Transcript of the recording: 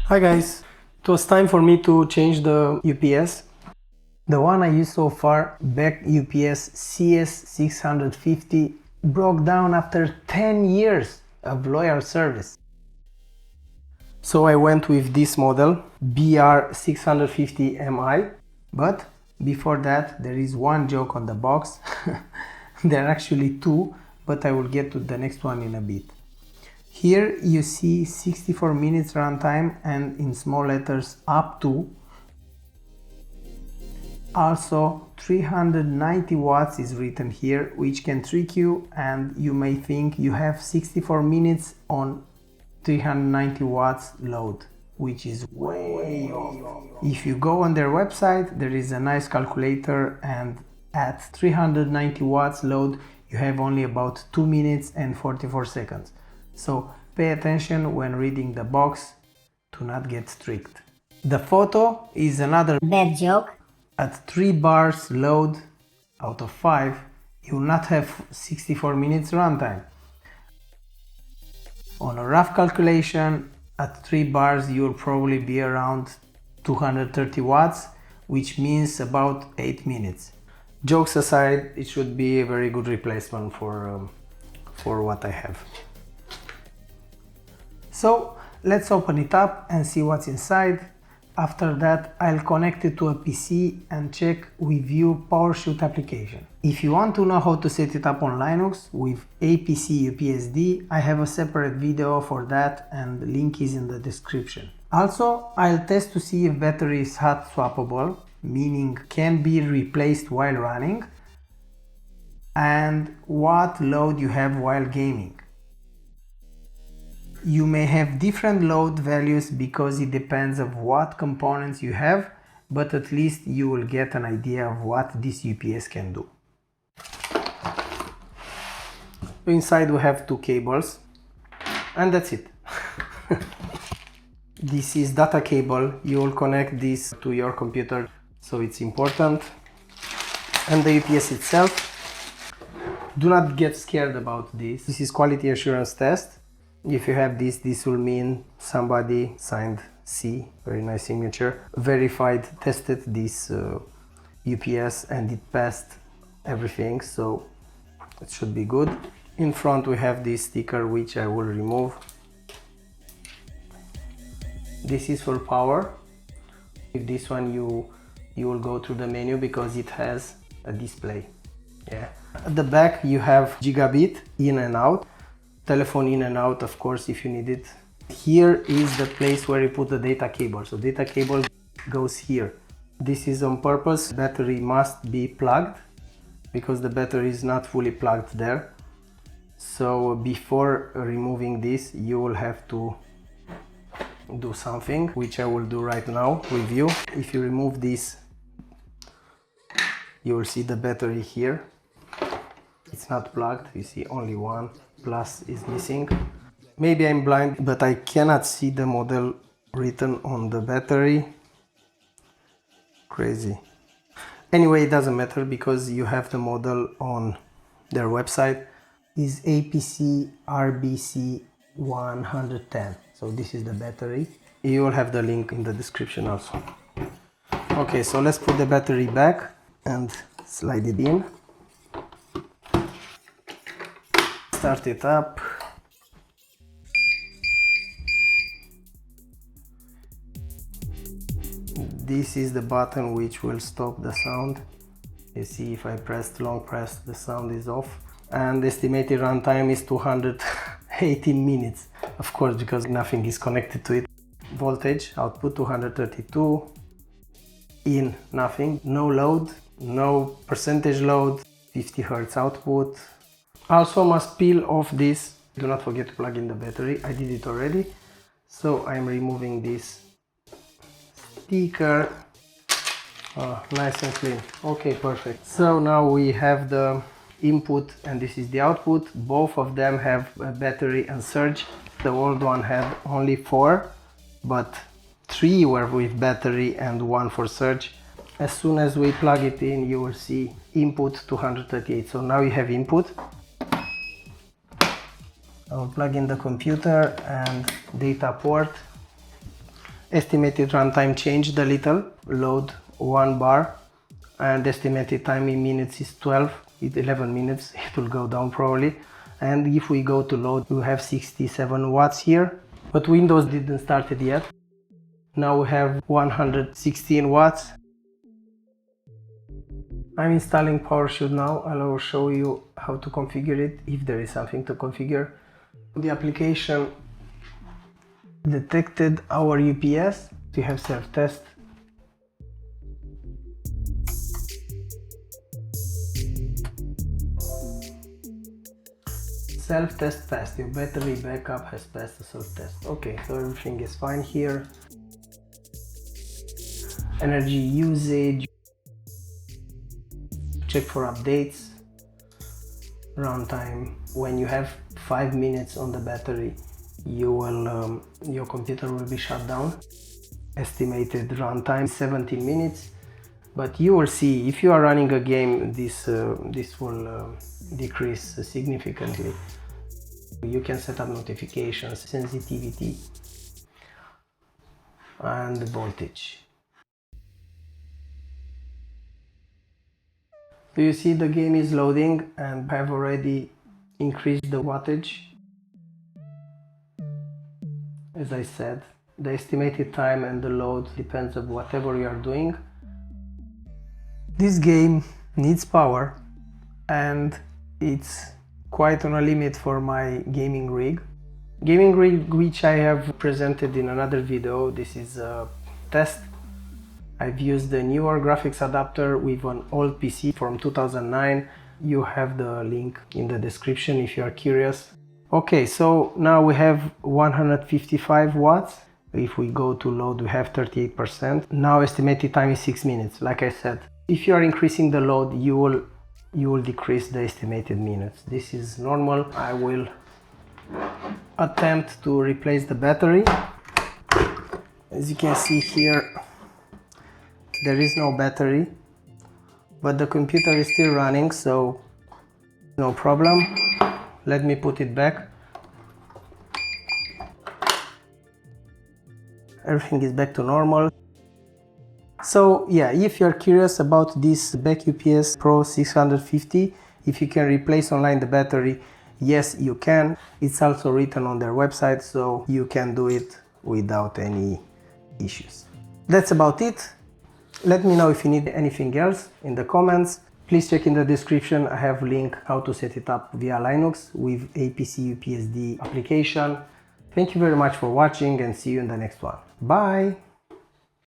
Hi guys, it was time for me to change the UPS. The one I used so far, back UPS CS650, broke down after 10 years of loyal service. So I went with this model, BR650MI, but before that there is one joke on the box. There are actually two, but I will get to the next one in a bit. Here you see 64 minutes runtime and in small letters up to. Also 390 watts is written here, which can trick you and you may think you have 64 minutes on 390 watts load, which is way off. If you go on their website, there is a nice calculator and at 390 watts load you have only about 2 minutes and 44 seconds. So pay attention when reading the box to not get tricked. The photo is another bad joke. At 3 bars load out of 5, you will not have 64 minutes runtime. On a rough calculation, at 3 bars you will probably be around 230 watts, which means about 8 minutes. Jokes aside, it should be a very good replacement for what I have. So let's open it up and see what's inside. After that, I'll connect it to a PC and check with View PowerShoot application. If you want to know how to set it up on Linux with APC UPSD, I have a separate video for that and the link is in the description. Also, I'll test to see if battery is hot swappable, meaning can be replaced while running, and what load you have while gaming. You may have different load values because it depends on what components you have, but at least you will get an idea of what this UPS can do. Inside we have two cables and that's it. This is data cable. You will connect this to your computer, so it's important. And the UPS itself. Do not get scared about this. This is quality assurance test. If you have this will mean somebody signed C, very nice signature, verified, tested this UPS and it passed everything, so it should be good. In front we have this sticker which I will remove. This is for power. With this one you will go through the menu because it has a display. Yeah. At the back you have gigabit in and out. Telephone in and out, of course, if you need it. Here is the place where you put the data cable. So data cable goes here. This is on purpose. Battery must be plugged because the battery is not fully plugged there. So before removing this, you will have to do something, which I will do right now with you. If you remove this, you will see the battery here. It's not plugged, you see only one. Plus is missing. Maybe I'm blind, but I cannot see the model written on the battery. Crazy. Anyway, it doesn't matter because you have the model on their website. Is APC RBC 110. So this is the battery. You will have the link in the description also. Okay, so let's put the battery back and slide it in. Start it up. This is the button which will stop the sound. You see, if I long press, the sound is off. And the estimated runtime is 218 minutes. Of course, because nothing is connected to it. Voltage, output 232. In, nothing. No load, no percentage load. 50 Hz output. Also must peel off this. Do not forget to plug in the battery. I did it already. So I'm removing this sticker. Oh, nice and clean. Okay, perfect. So now we have the input and this is the output. Both of them have a battery and surge. The old one had only 4, but 3 were with battery and 1 for surge. As soon as we plug it in, you will see input 238. So now you have input. I'll plug in the computer and data port. estimated runtime changed a little, load 1 bar, and estimated time in minutes is 11 minutes, it will go down probably. And if we go to load, we have 67 watts here, but Windows didn't start it yet. Now we have 116 watts. I'm installing PowerShell now. I will show you how to configure it, if there is something to configure. The application detected our UPS. We have self-test. Self-test passed. Your battery backup has passed the self-test. Okay, so everything is fine here. Energy usage. Check for updates. Runtime. When you have 5 minutes on the battery, your computer will be shut down. Estimated runtime 17 minutes. But you will see, if you are running a game, this will decrease significantly. You can set up notifications, sensitivity, and voltage. Do you see the game is loading and have already increased the wattage? As I said, the estimated time and the load depends on whatever you are doing. This game needs power and it's quite on a limit for my gaming rig. Gaming rig which I have presented in another video. This is a test. I've used the newer graphics adapter with an old PC from 2009. You have the link in the description if you are curious. Okay, so now we have 155 watts. If we go to load, we have 38%. Now estimated time is 6 minutes, like I said. If you are increasing the load, you will decrease the estimated minutes. This is normal. I will attempt to replace the battery. As you can see here, there is no battery, but the computer is still running, so no problem. Let me put it back. Everything is back to normal. So yeah, if you're curious about this Back UPS Pro 650, if you can replace online the battery, yes you can. It's also written on their website, so you can do it without any issues. That's about it. Let me know if you need anything else in the comments. Please check in the description, I have a link how to set it up via Linux with APC UPSD application. Thank you very much for watching and see you in the next one. Bye!